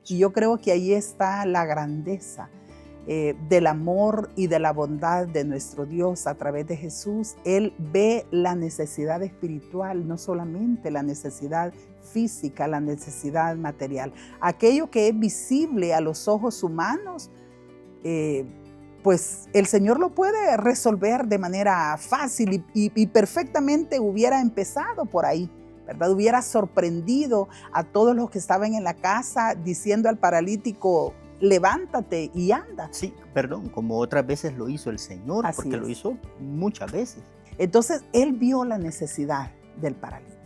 Y yo creo que ahí está la grandeza del amor y de la bondad de nuestro Dios a través de Jesús. Él ve la necesidad espiritual, no solamente la necesidad física, la necesidad material. Aquello que es visible a los ojos humanos, eh, pues el Señor lo puede resolver de manera fácil y perfectamente hubiera empezado por ahí, ¿verdad? Hubiera sorprendido a todos los que estaban en la casa diciendo al paralítico, levántate y anda. Sí, perdón, como otras veces lo hizo el Señor, Así porque lo es. hizo muchas veces. Entonces, Él vio la necesidad del paralítico.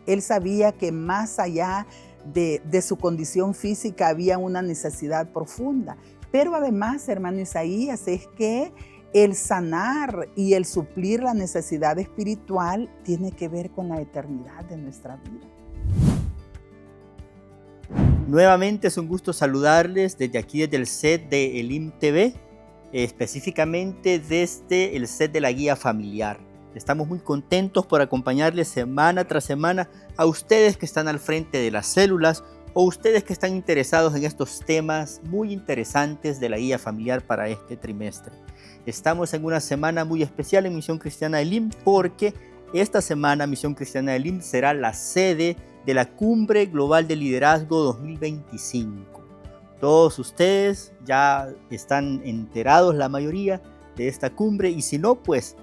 Él sabía que más allá de su condición física había una necesidad profunda. Pero además, hermano Isaías, es que el sanar y el suplir la necesidad espiritual tiene que ver con la eternidad de nuestra vida. Nuevamente es un gusto saludarles desde aquí, desde el set de Elim TV, específicamente desde el set de la guía familiar. Estamos muy contentos por acompañarles semana tras semana a ustedes que están al frente de las células o ustedes que están interesados en estos temas muy interesantes de la guía familiar para este trimestre. Estamos en una semana muy especial en Misión Cristiana Elim porque esta semana Misión Cristiana Elim será la sede de la Cumbre Global de Liderazgo 2025. Todos ustedes ya están enterados, la mayoría, de esta cumbre, y si no, pues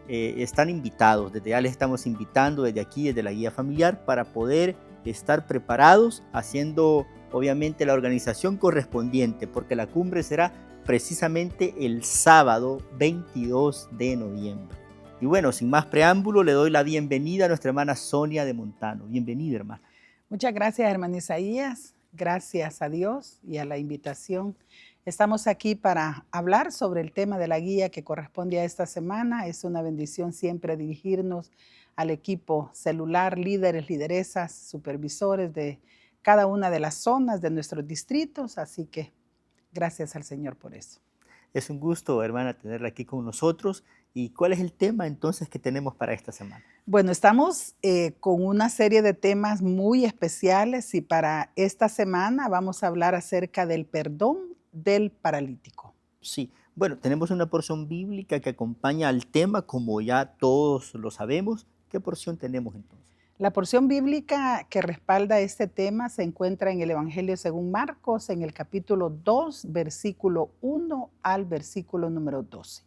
están invitados. Desde ya les estamos invitando desde aquí, desde la guía familiar, para poder estar preparados, haciendo obviamente la organización correspondiente, porque la cumbre será precisamente el sábado 22 de noviembre. Y bueno, sin más preámbulo, le doy la bienvenida a nuestra hermana Sonia de Montano. Bienvenida, hermana. Muchas gracias, hermano Isaías. Gracias a Dios y a la invitación. Estamos aquí para hablar sobre el tema de la guía que corresponde a esta semana. Es una bendición siempre dirigirnos al equipo celular, líderes, lideresas, supervisores de cada una de las zonas de nuestros distritos. Así que gracias al Señor por eso. Es un gusto, hermana, tenerla aquí con nosotros. ¿Y cuál es el tema entonces que tenemos para esta semana? Bueno, estamos con una serie de temas muy especiales y para esta semana vamos a hablar acerca del perdón del paralítico. Sí, bueno, tenemos una porción bíblica que acompaña al tema, como ya todos lo sabemos. ¿Qué porción tenemos entonces? La porción bíblica que respalda este tema se encuentra en el Evangelio según Marcos, en el capítulo 2, versículo 1 al versículo número 12.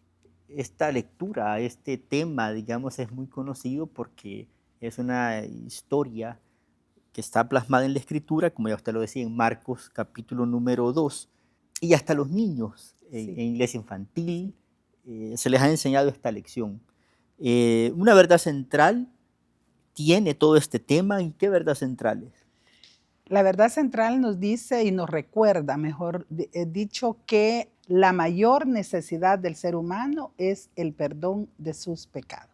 Esta lectura, este tema, digamos, es muy conocido porque es una historia que está plasmada en la Escritura, como ya usted lo decía, en Marcos capítulo número 2. Y hasta los niños Sí. en iglesia infantil se les ha enseñado esta lección. Una verdad central tiene todo este tema. ¿Y qué verdad central es? La verdad central nos dice y nos recuerda, mejor dicho, que la mayor necesidad del ser humano es el perdón de sus pecados.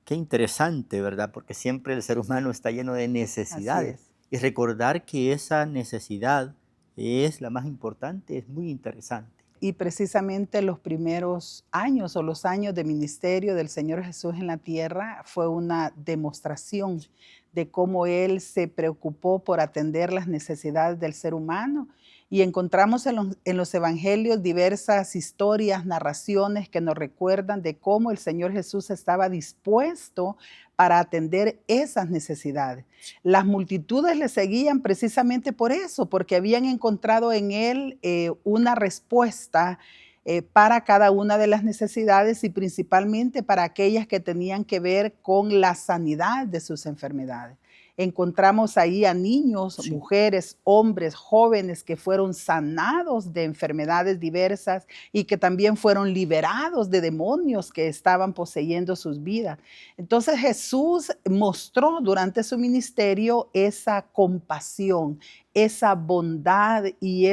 Qué interesante, ¿verdad? Porque siempre el ser humano está lleno de Así necesidades. es. Y recordar que esa necesidad es la más importante es muy interesante. Y precisamente los primeros años o los años de ministerio del Señor Jesús en la tierra fue una demostración de cómo Él se preocupó por atender las necesidades del ser humano. Y encontramos en los evangelios diversas historias, narraciones que nos recuerdan de cómo el Señor Jesús estaba dispuesto para atender esas necesidades. Las multitudes le seguían precisamente por eso, porque habían encontrado en Él una respuesta para cada una de las necesidades y principalmente para aquellas que tenían que ver con la sanidad de sus enfermedades. Encontramos ahí a niños, Sí. mujeres, hombres, jóvenes que fueron sanados de enfermedades diversas y que también fueron liberados de demonios que estaban poseyendo sus vidas. Entonces Jesús mostró durante su ministerio esa compasión, esa bondad y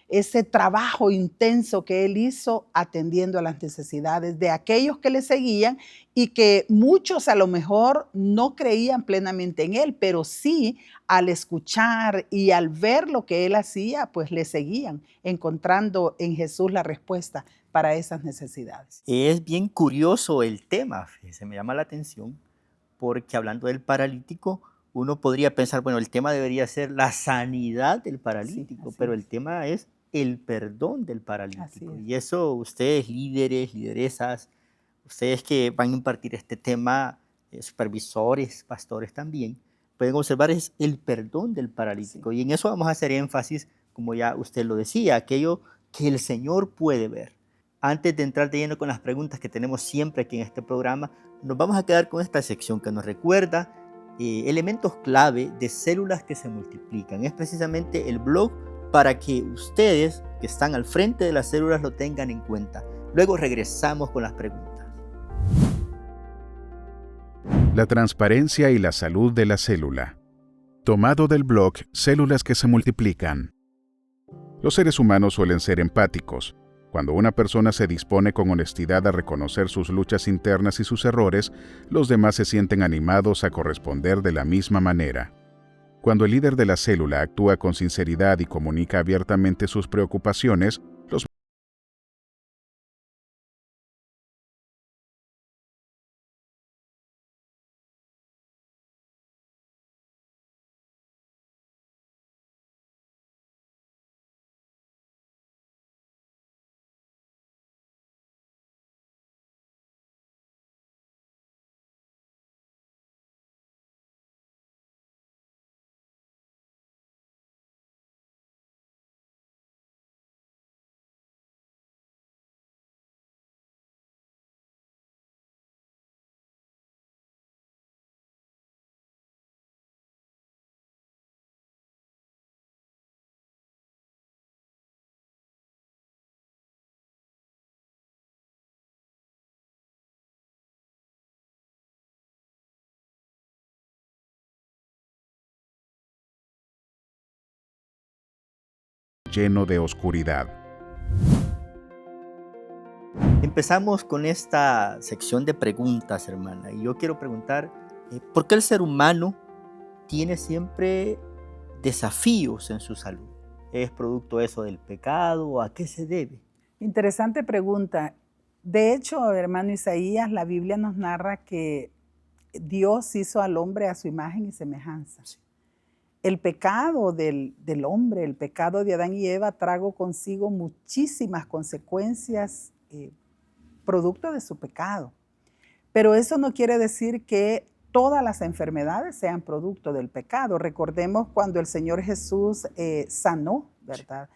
ese trabajo intenso que él hizo atendiendo a las necesidades de aquellos que le seguían y que muchos a lo mejor no creían plenamente en él, pero sí al escuchar y al ver lo que él hacía, pues le seguían, encontrando en Jesús la respuesta para esas necesidades. Es bien curioso el tema, fíjese, me llama la atención, porque hablando del paralítico, uno podría pensar, bueno, el tema debería ser la sanidad del Sí, paralítico, así pero es. el tema es el perdón del Así paralítico. es. Y eso ustedes, líderes, lideresas, ustedes que van a impartir este tema, supervisores, pastores también, pueden observar es el perdón del Sí. paralítico. Y en eso vamos a hacer énfasis, como ya usted lo decía, aquello que el Señor puede ver. Antes de entrar de lleno con las preguntas que tenemos siempre aquí en este programa, nos vamos a quedar con esta sección que nos recuerda elementos clave de células que se multiplican. Es precisamente el blog para que ustedes que están al frente de las células lo tengan en cuenta. Luego regresamos con las preguntas. La transparencia y la salud de la célula. Tomado del blog Células que se multiplican. Los seres humanos suelen ser empáticos. Cuando una persona se dispone con honestidad a reconocer sus luchas internas y sus errores, los demás se sienten animados a corresponder de la misma manera. Cuando el líder de la célula actúa con sinceridad y comunica abiertamente sus preocupaciones, los lleno de oscuridad. Empezamos con esta sección de preguntas, hermana, y yo quiero preguntar, ¿por qué el ser humano tiene siempre desafíos en su salud? ¿Es producto eso del pecado? ¿A qué se debe? Interesante pregunta. De hecho, hermano Isaías, la Biblia nos narra que Dios hizo al hombre a su imagen y semejanza. Sí. El pecado del hombre, el pecado de Adán y Eva, trajo consigo muchísimas consecuencias producto de su pecado. Pero eso no quiere decir que todas las enfermedades sean producto del pecado. Recordemos cuando el Señor Jesús sanó, ¿verdad?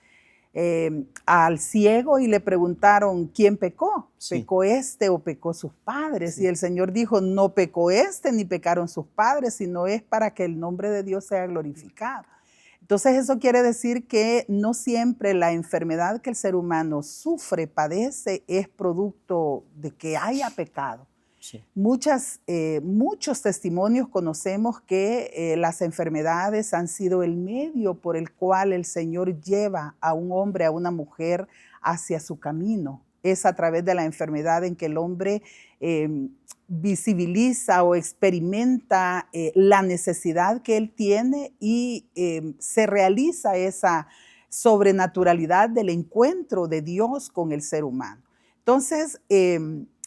Al ciego y le preguntaron, ¿quién pecó? Sí. ¿Pecó este o pecó sus padres? Sí. Y el Señor dijo, no pecó este ni pecaron sus padres, sino es para que el nombre de Dios sea glorificado. Entonces eso quiere decir que no siempre la enfermedad que el ser humano sufre, padece, es producto de que haya pecado. Sí. Muchos testimonios conocemos que las enfermedades han sido el medio por el cual el Señor lleva a un hombre, a una mujer hacia su camino. Es a través de la enfermedad en que el hombre visibiliza o experimenta la necesidad que él tiene y se realiza esa sobrenaturalidad del encuentro de Dios con el ser humano. Entonces,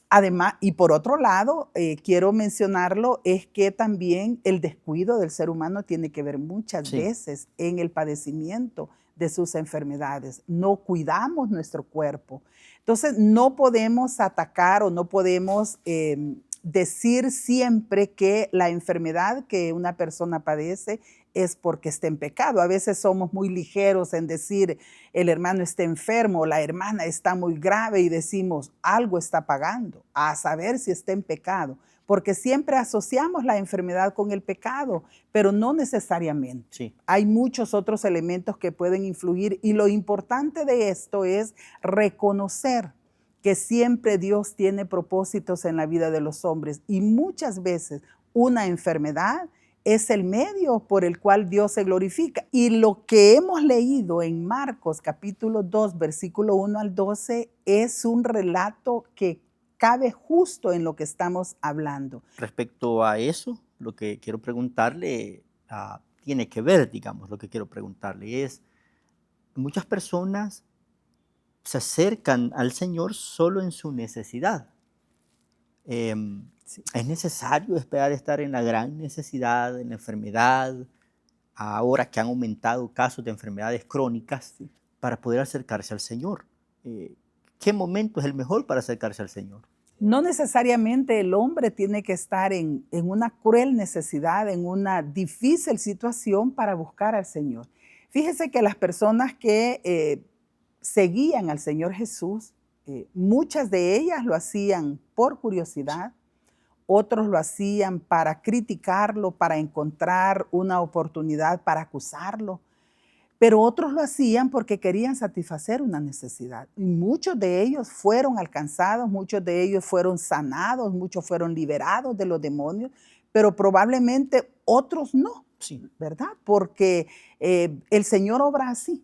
además, y por otro lado, quiero mencionarlo, es que también el descuido del ser humano tiene que ver muchas veces en el padecimiento de sus enfermedades. No cuidamos nuestro cuerpo. Entonces, no podemos atacar o no podemos decir siempre que la enfermedad que una persona padece es porque está en pecado. A veces somos muy ligeros en decir el hermano está enfermo, la hermana está muy grave y decimos algo está pagando, a saber si está en pecado, porque siempre asociamos la enfermedad con el pecado, pero no necesariamente. Sí. Hay muchos otros elementos que pueden influir y lo importante de esto es reconocer que siempre Dios tiene propósitos en la vida de los hombres y muchas veces una enfermedad es el medio por el cual Dios se glorifica. Y lo que hemos leído en Marcos capítulo 2, versículo 1 al 12, es un relato que cabe justo en lo que estamos hablando. Respecto a eso, lo que quiero preguntarle tiene que ver, digamos, lo que quiero preguntarle es, muchas personas se acercan al Señor solo en su necesidad. Sí. Es necesario esperar estar en la gran necesidad, en la enfermedad, ahora que han aumentado casos de enfermedades crónicas, para poder acercarse al Señor. ¿Qué momento es el mejor para acercarse al Señor? No necesariamente el hombre tiene que estar en una cruel necesidad, en una difícil situación para buscar al Señor. Fíjese que las personas que seguían al Señor Jesús, muchas de ellas lo hacían por curiosidad, otros lo hacían para criticarlo, para encontrar una oportunidad para acusarlo, pero otros lo hacían porque querían satisfacer una necesidad. Y muchos de ellos fueron alcanzados, muchos de ellos fueron sanados, muchos fueron liberados de los demonios, pero probablemente otros no, Sí. ¿verdad? Porque el Señor obra así.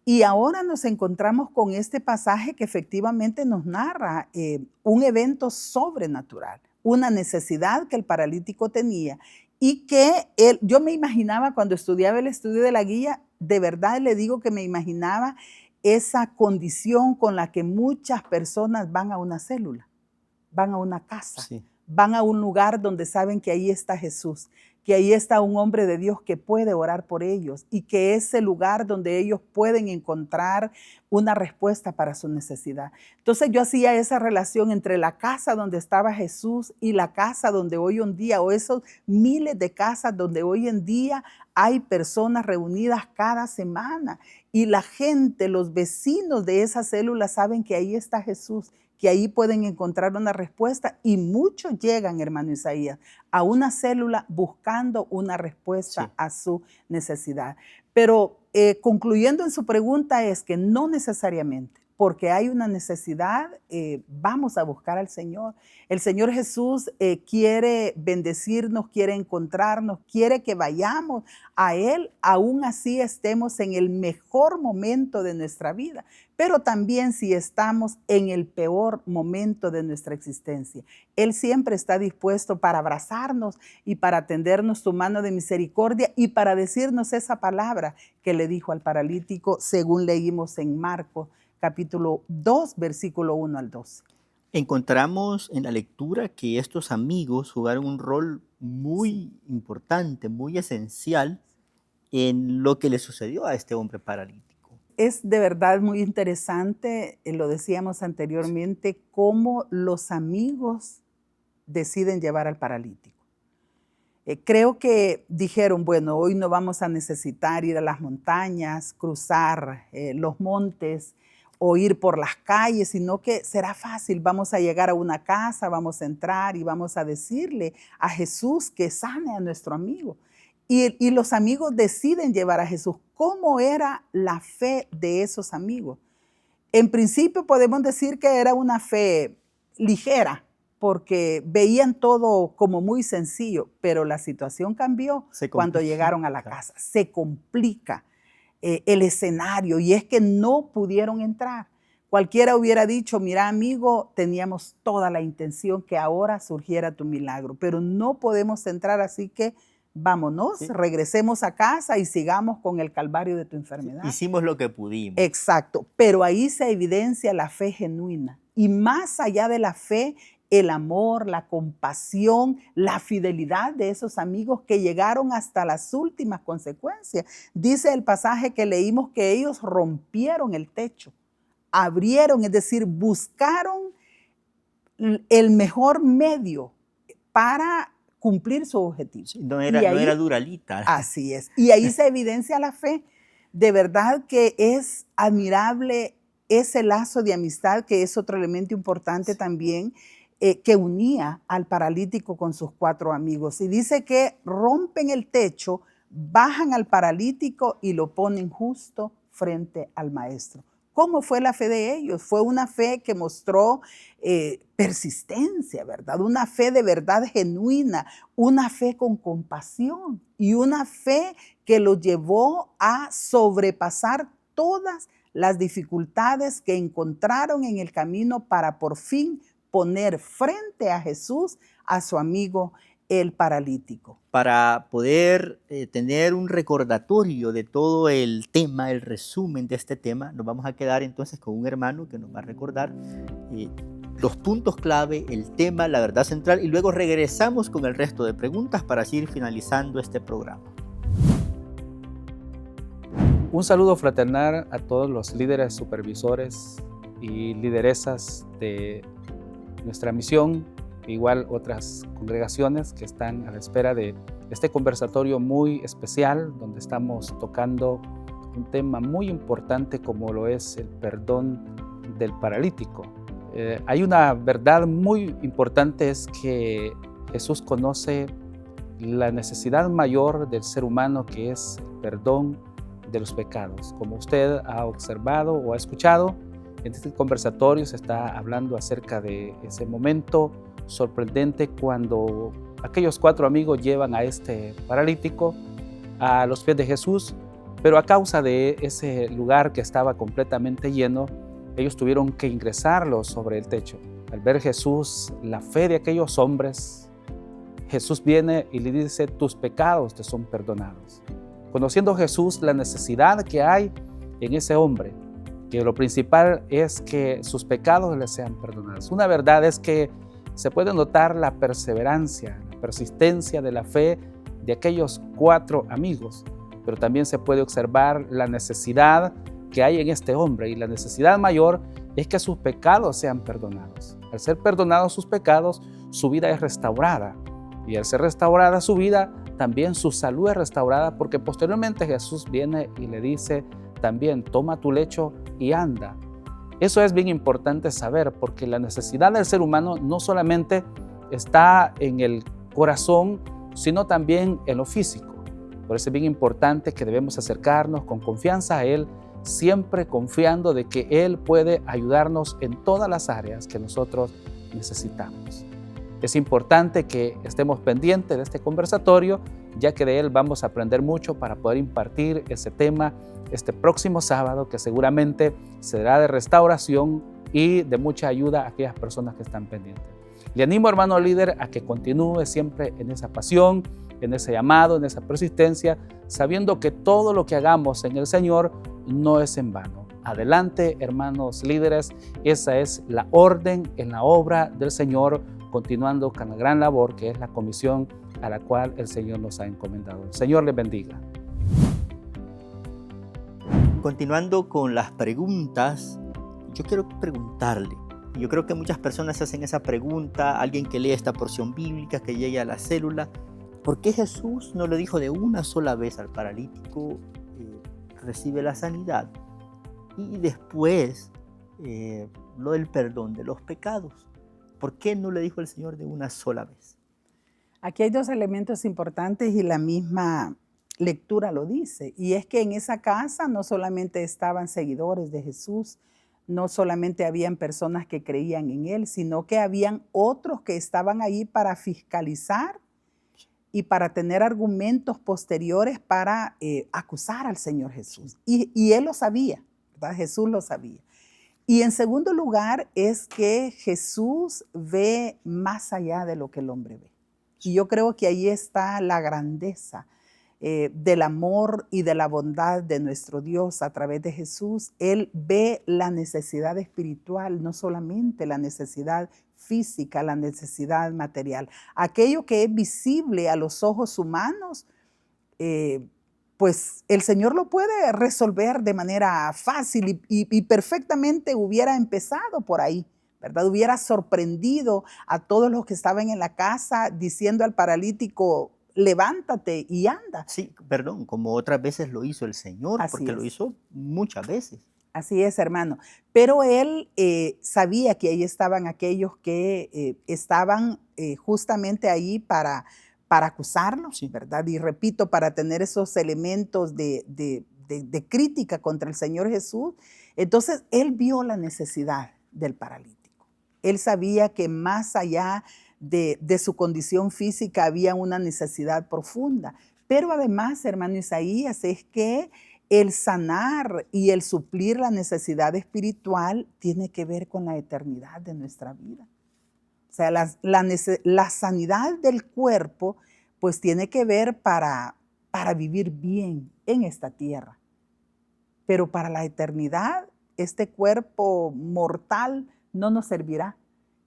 Y ahora nos encontramos con este pasaje que efectivamente nos narra un evento sobrenatural, una necesidad que el paralítico tenía y que yo me imaginaba cuando estudiaba el estudio de la guía, de verdad le digo que me imaginaba esa condición con la que muchas personas van a una célula, van a una casa, Sí. van a un lugar donde saben que ahí está Jesús, que ahí está un hombre de Dios que puede orar por ellos y que es el lugar donde ellos pueden encontrar una respuesta para su necesidad. Entonces yo hacía esa relación entre la casa donde estaba Jesús y la casa donde hoy en día, o esos miles de casas donde hoy en día hay personas reunidas cada semana y la gente, los vecinos de esa célula saben que ahí está Jesús, que ahí pueden encontrar una respuesta y muchos llegan, hermano Isaías, a una célula buscando una respuesta Sí. a su necesidad. Pero concluyendo en su pregunta es que no necesariamente, porque hay una necesidad, vamos a buscar al Señor. El Señor Jesús quiere bendecirnos, quiere encontrarnos, quiere que vayamos a Él, aún así estemos en el mejor momento de nuestra vida, pero también si estamos en el peor momento de nuestra existencia. Él siempre está dispuesto para abrazarnos y para tendernos su mano de misericordia y para decirnos esa palabra que le dijo al paralítico, según leímos en Marcos capítulo 2, versículo 1 al 12. Encontramos en la lectura que estos amigos jugaron un rol muy importante, muy esencial en lo que le sucedió a este hombre paralítico. Es de verdad muy interesante, lo decíamos anteriormente, cómo los amigos deciden llevar al paralítico. Creo que dijeron, bueno, hoy no vamos a necesitar ir a las montañas, cruzar los montes o ir por las calles, sino que será fácil, vamos a llegar a una casa, vamos a entrar y vamos a decirle a Jesús que sane a nuestro amigo. Y los amigos deciden llevar a Jesús. ¿Cómo era la fe de esos amigos? En principio podemos decir que era una fe ligera, porque veían todo como muy sencillo, pero la situación cambió cuando llegaron a la casa. Se complica el escenario y es que no pudieron entrar. Cualquiera hubiera dicho, mira amigo, teníamos toda la intención que ahora surgiera tu milagro, pero no podemos entrar, así que vámonos, regresemos a casa y sigamos con el calvario de tu enfermedad. Hicimos lo que pudimos. Exacto, pero ahí se evidencia la fe genuina y más allá de la fe, el amor, la compasión, la fidelidad de esos amigos que llegaron hasta las últimas consecuencias. Dice el pasaje que leímos que ellos rompieron el techo, abrieron, es decir, buscaron el mejor medio para cumplir su objetivo. Sí, no era Duralita. Así es. Y ahí se evidencia la fe. De verdad que es admirable ese lazo de amistad, que es otro elemento importante también, que unía al paralítico con sus 4 amigos. Y dice que rompen el techo, bajan al paralítico y lo ponen justo frente al maestro. ¿Cómo fue la fe de ellos? Fue una fe que mostró persistencia, ¿verdad? Una fe de verdad genuina, una fe con compasión y una fe que los llevó a sobrepasar todas las dificultades que encontraron en el camino para por fin poner frente a Jesús a su amigo el paralítico. Para poder tener un recordatorio de todo el tema, el resumen de este tema, nos vamos a quedar entonces con un hermano que nos va a recordar los puntos clave, el tema, la verdad central, y luego regresamos con el resto de preguntas para así ir finalizando este programa. Un saludo fraternal a todos los líderes, supervisores y lideresas de nuestra misión, igual otras congregaciones que están a la espera de este conversatorio muy especial donde estamos tocando un tema muy importante como lo es el perdón del paralítico. Hay una verdad muy importante, es que Jesús conoce la necesidad mayor del ser humano, que es el perdón de los pecados. Como usted ha observado o ha escuchado, en este conversatorio se está hablando acerca de ese momento sorprendente cuando aquellos 4 amigos llevan a este paralítico a los pies de Jesús, pero a causa de ese lugar que estaba completamente lleno, ellos tuvieron que ingresarlo sobre el techo. Al ver Jesús la fe de aquellos hombres, Jesús viene y le dice: tus pecados te son perdonados. Conociendo Jesús la necesidad que hay en ese hombre, que lo principal es que sus pecados le sean perdonados. Una verdad es que se puede notar la perseverancia, la persistencia de la fe de aquellos 4 amigos, pero también se puede observar la necesidad que hay en este hombre, y la necesidad mayor es que sus pecados sean perdonados. Al ser perdonados sus pecados, su vida es restaurada, y al ser restaurada su vida, también su salud es restaurada, porque posteriormente Jesús viene y le dice también: toma tu lecho y anda. Eso es bien importante saber, porque la necesidad del ser humano no solamente está en el corazón, sino también en lo físico. Por eso es bien importante que debemos acercarnos con confianza a Él, siempre confiando de que Él puede ayudarnos en todas las áreas que nosotros necesitamos. Es importante que estemos pendientes de este conversatorio, ya que de él vamos a aprender mucho para poder impartir ese tema este próximo sábado, que seguramente será de restauración y de mucha ayuda a aquellas personas que están pendientes. Le animo, hermano líder, a que continúe siempre en esa pasión, en ese llamado, en esa persistencia, sabiendo que todo lo que hagamos en el Señor no es en vano. Adelante, hermanos líderes, esa es la orden en la obra del Señor, continuando con la gran labor que es la comisión a la cual el Señor nos ha encomendado. El Señor les bendiga. Continuando con las preguntas, yo quiero preguntarle, yo creo que muchas personas hacen esa pregunta, alguien que lee esta porción bíblica, que llegue a la célula: ¿por qué Jesús no le dijo de una sola vez al paralítico recibe la sanidad? Y después lo del perdón de los pecados. ¿Por qué no le dijo el Señor de una sola vez? Aquí hay 2 elementos importantes y la misma lectura lo dice. Y es que en esa casa no solamente estaban seguidores de Jesús, no solamente habían personas que creían en Él, sino que habían otros que estaban ahí para fiscalizar y para tener argumentos posteriores para acusar al Señor Jesús. Y Él lo sabía, ¿verdad? Jesús lo sabía. Y en segundo lugar es que Jesús ve más allá de lo que el hombre ve. Y yo creo que ahí está la grandeza del amor y de la bondad de nuestro Dios a través de Jesús. Él ve la necesidad espiritual, no solamente la necesidad física, la necesidad material. Aquello que es visible a los ojos humanos, pues el Señor lo puede resolver de manera fácil y perfectamente hubiera empezado por ahí, ¿verdad? Hubiera sorprendido a todos los que estaban en la casa diciendo al paralítico: levántate y anda. Sí, perdón, como otras veces lo hizo el Señor, Así porque es. lo hizo muchas veces. Así es, hermano. Pero él sabía que ahí estaban aquellos que estaban justamente ahí para acusarlo, Sí. ¿verdad? Y repito, para tener esos elementos de crítica contra el Señor Jesús. Entonces, él vio la necesidad del paralítico. Él sabía que más allá de su condición física había una necesidad profunda. Pero además, hermano Isaías, es que el sanar y el suplir la necesidad espiritual tiene que ver con la eternidad de nuestra vida. O sea, la sanidad del cuerpo pues tiene que ver para vivir bien en esta tierra. Pero para la eternidad, este cuerpo mortal no nos servirá.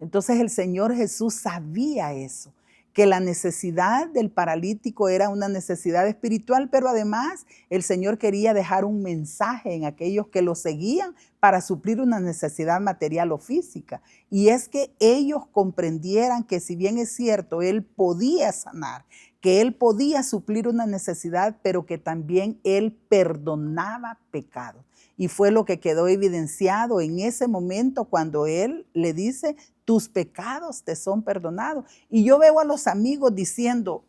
Entonces el Señor Jesús sabía eso, que la necesidad del paralítico era una necesidad espiritual, pero además el Señor quería dejar un mensaje en aquellos que lo seguían para suplir una necesidad material o física. Y es que ellos comprendieran que si bien es cierto, Él podía sanar, que Él podía suplir una necesidad, pero que también Él perdonaba pecados. Y fue lo que quedó evidenciado en ese momento cuando Él le dice, tus pecados te son perdonados. Y yo veo a los amigos diciendo,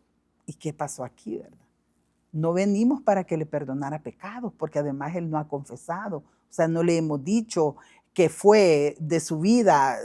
¿y qué pasó aquí, verdad? No venimos para que le perdonara pecados, porque además Él no ha confesado. O sea, no le hemos dicho que fue de su vida.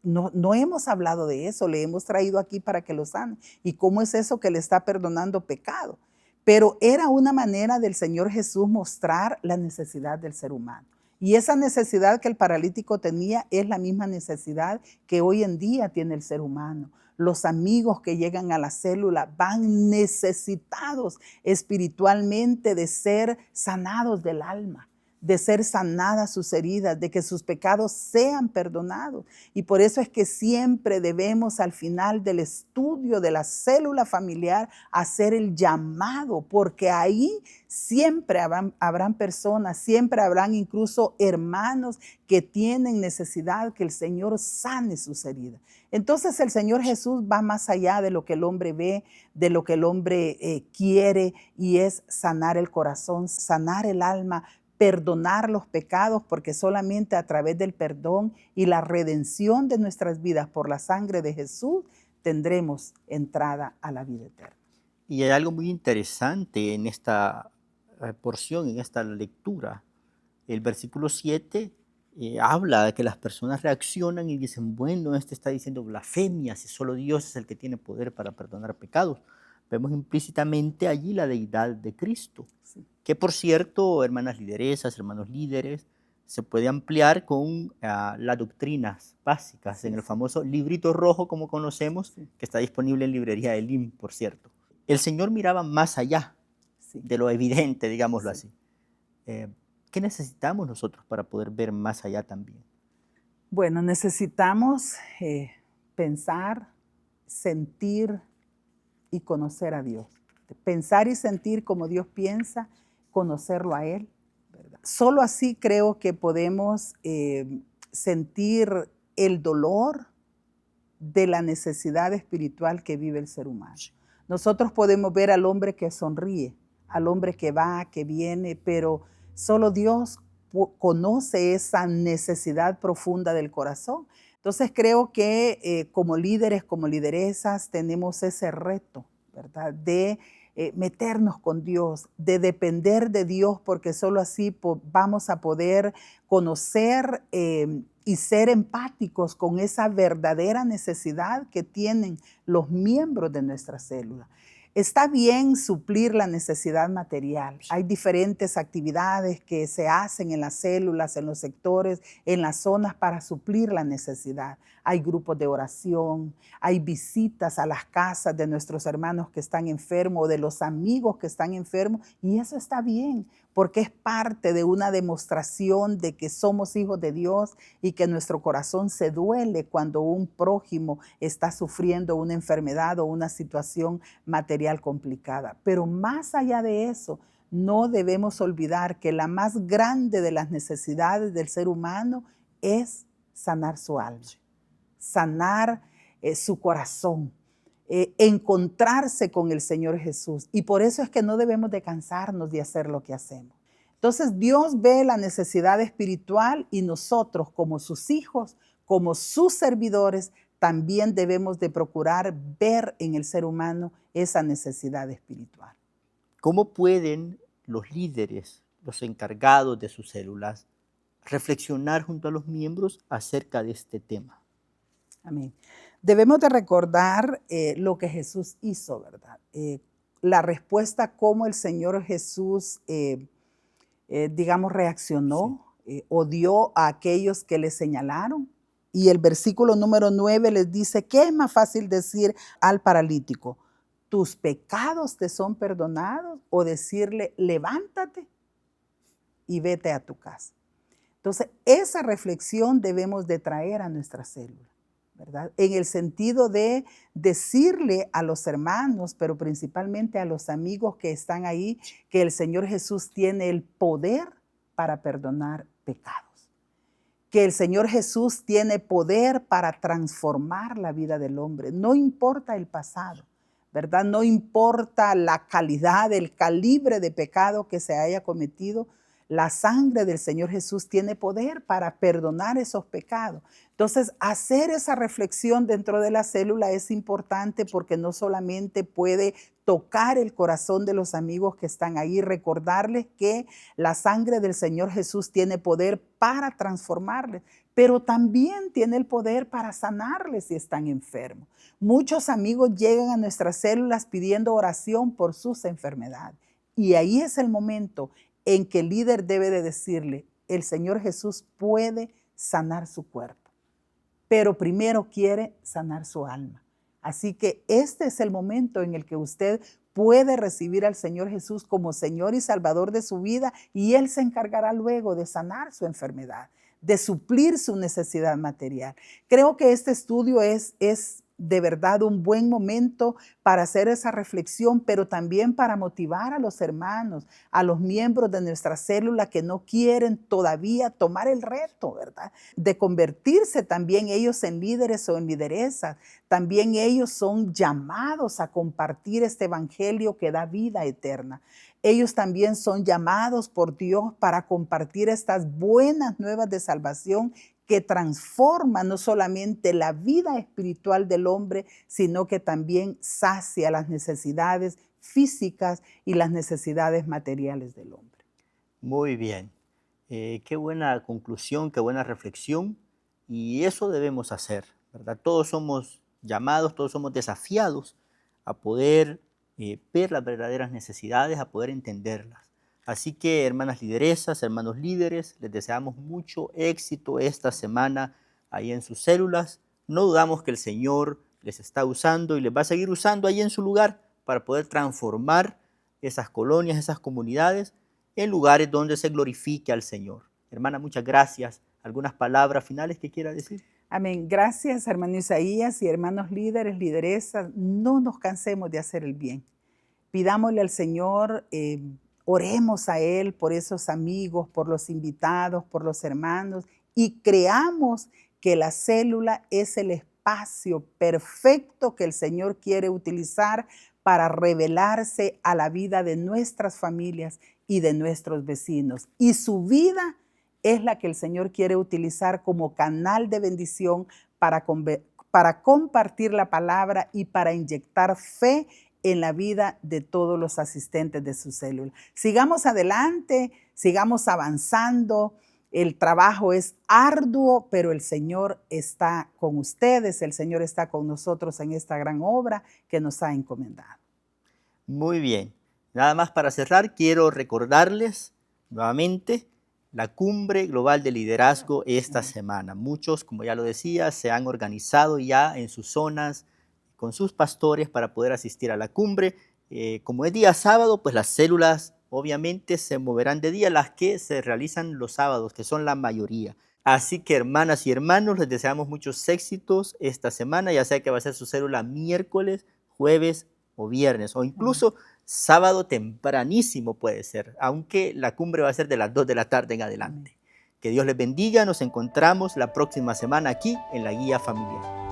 No hemos hablado de eso, le hemos traído aquí para que lo sane. ¿Y cómo es eso que le está perdonando pecado? Pero era una manera del Señor Jesús mostrar la necesidad del ser humano. Y esa necesidad que el paralítico tenía es la misma necesidad que hoy en día tiene el ser humano. Los amigos que llegan a la célula van necesitados espiritualmente de ser sanados del alma, de ser sanadas sus heridas, de que sus pecados sean perdonados. Y por eso es que siempre debemos al final del estudio de la célula familiar hacer el llamado, porque ahí siempre habrán personas, siempre habrán incluso hermanos que tienen necesidad que el Señor sane sus heridas. Entonces el Señor Jesús va más allá de lo que el hombre ve, de lo que el hombre quiere, y es sanar el corazón, sanar el alma, perdonar los pecados, porque solamente a través del perdón y la redención de nuestras vidas por la sangre de Jesús tendremos entrada a la vida eterna. Y hay algo muy interesante en esta porción, en esta lectura. El versículo 7 habla de que las personas reaccionan y dicen, bueno, este está diciendo blasfemia, si solo Dios es el que tiene poder para perdonar pecados. Vemos implícitamente allí la deidad de Cristo, Sí. que por cierto, hermanas lideresas, hermanos líderes, se puede ampliar con las doctrinas básicas en el famoso librito rojo, como conocemos, que está disponible en librería Elim, por cierto. El Señor miraba más allá de lo evidente, digámoslo así. ¿Qué necesitamos nosotros para poder ver más allá también? Bueno, necesitamos pensar, sentir y conocer a Dios. Pensar y sentir como Dios piensa, conocerlo a Él, ¿verdad? Solo así creo que podemos sentir el dolor de la necesidad espiritual que vive el ser humano. Nosotros podemos ver al hombre que sonríe, al hombre que va, que viene, pero solo Dios conoce esa necesidad profunda del corazón. Entonces creo que como líderes, como lideresas, tenemos ese reto, ¿verdad? De meternos con Dios, de depender de Dios, porque solo así vamos a poder conocer y ser empáticos con esa verdadera necesidad que tienen los miembros de nuestra célula. Está bien suplir la necesidad material. Hay diferentes actividades que se hacen en las células, en los sectores, en las zonas para suplir la necesidad. Hay grupos de oración, hay visitas a las casas de nuestros hermanos que están enfermos o de los amigos que están enfermos, y eso está bien, porque es parte de una demostración de que somos hijos de Dios y que nuestro corazón se duele cuando un prójimo está sufriendo una enfermedad o una situación material complicada. Pero más allá de eso, no debemos olvidar que la más grande de las necesidades del ser humano es sanar su alma, sanar su corazón, encontrarse con el Señor Jesús. Y por eso es que no debemos de cansarnos de hacer lo que hacemos. Entonces Dios ve la necesidad espiritual y nosotros como sus hijos, como sus servidores, también debemos de procurar ver en el ser humano esa necesidad espiritual. ¿Cómo pueden los líderes, los encargados de sus células, reflexionar junto a los miembros acerca de este tema? Amén. Debemos de recordar lo que Jesús hizo, ¿verdad? La respuesta, cómo el Señor Jesús, digamos, reaccionó, odió a aquellos que le señalaron. Y el versículo número 9 les dice, ¿qué es más fácil decir al paralítico? ¿Tus pecados te son perdonados? O decirle, levántate y vete a tu casa. Entonces, esa reflexión debemos de traer a nuestra célula. ¿verdad? En el sentido de decirle a los hermanos, pero principalmente a los amigos que están ahí, que el Señor Jesús tiene el poder para perdonar pecados, que el Señor Jesús tiene poder para transformar la vida del hombre. No importa el pasado, ¿verdad? No importa la calidad, el calibre de pecado que se haya cometido, la sangre del Señor Jesús tiene poder para perdonar esos pecados. Entonces, hacer esa reflexión dentro de la célula es importante porque no solamente puede tocar el corazón de los amigos que están ahí, recordarles que la sangre del Señor Jesús tiene poder para transformarles, pero también tiene el poder para sanarles si están enfermos. Muchos amigos llegan a nuestras células pidiendo oración por sus enfermedades. Y ahí es el momento en que el líder debe de decirle, el Señor Jesús puede sanar su cuerpo, pero primero quiere sanar su alma. Así que este es el momento en el que usted puede recibir al Señor Jesús como Señor y Salvador de su vida y Él se encargará luego de sanar su enfermedad, de suplir su necesidad material. Creo que este estudio es de verdad un buen momento para hacer esa reflexión, pero también para motivar a los hermanos, a los miembros de nuestra célula que no quieren todavía tomar el reto, ¿verdad? De convertirse también ellos en líderes o en lideresas. También ellos son llamados a compartir este evangelio que da vida eterna. Ellos también son llamados por Dios para compartir estas buenas nuevas de salvación que transforma no solamente la vida espiritual del hombre, sino que también sacia las necesidades físicas y las necesidades materiales del hombre. Muy bien. Qué buena conclusión, qué buena reflexión. Y eso debemos hacer, ¿verdad? Todos somos llamados, todos somos desafiados a poder ver las verdaderas necesidades, a poder entenderlas. Así que, hermanas lideresas, hermanos líderes, les deseamos mucho éxito esta semana ahí en sus células. No dudamos que el Señor les está usando y les va a seguir usando ahí en su lugar para poder transformar esas colonias, esas comunidades, en lugares donde se glorifique al Señor. Hermana, muchas gracias. ¿Algunas palabras finales que quiera decir? Amén. Gracias, hermano Isaías y hermanos líderes, lideresas. No nos cansemos de hacer el bien. Pidámosle al Señor, oremos a Él por esos amigos, por los invitados, por los hermanos y creamos que la célula es el espacio perfecto que el Señor quiere utilizar para revelarse a la vida de nuestras familias y de nuestros vecinos. Y su vida es la que el Señor quiere utilizar como canal de bendición para compartir la palabra y para inyectar fe en la vida de todos los asistentes de su célula. Sigamos adelante, sigamos avanzando. El trabajo es arduo, pero el Señor está con ustedes, el Señor está con nosotros en esta gran obra que nos ha encomendado. Muy bien. Nada más para cerrar, quiero recordarles nuevamente la Cumbre Global de Liderazgo esta semana. Muchos, como ya lo decía, se han organizado ya en sus zonas con sus pastores para poder asistir a la cumbre. Como es día sábado, pues las células obviamente se moverán de día, las que se realizan los sábados, que son la mayoría. Así que, hermanas y hermanos, les deseamos muchos éxitos esta semana, ya sea que va a ser su célula miércoles, jueves o viernes, o incluso sábado tempranísimo puede ser, aunque la cumbre va a ser de las 2 de la tarde en adelante. Que Dios les bendiga, nos encontramos la próxima semana aquí en la Guía Familiar.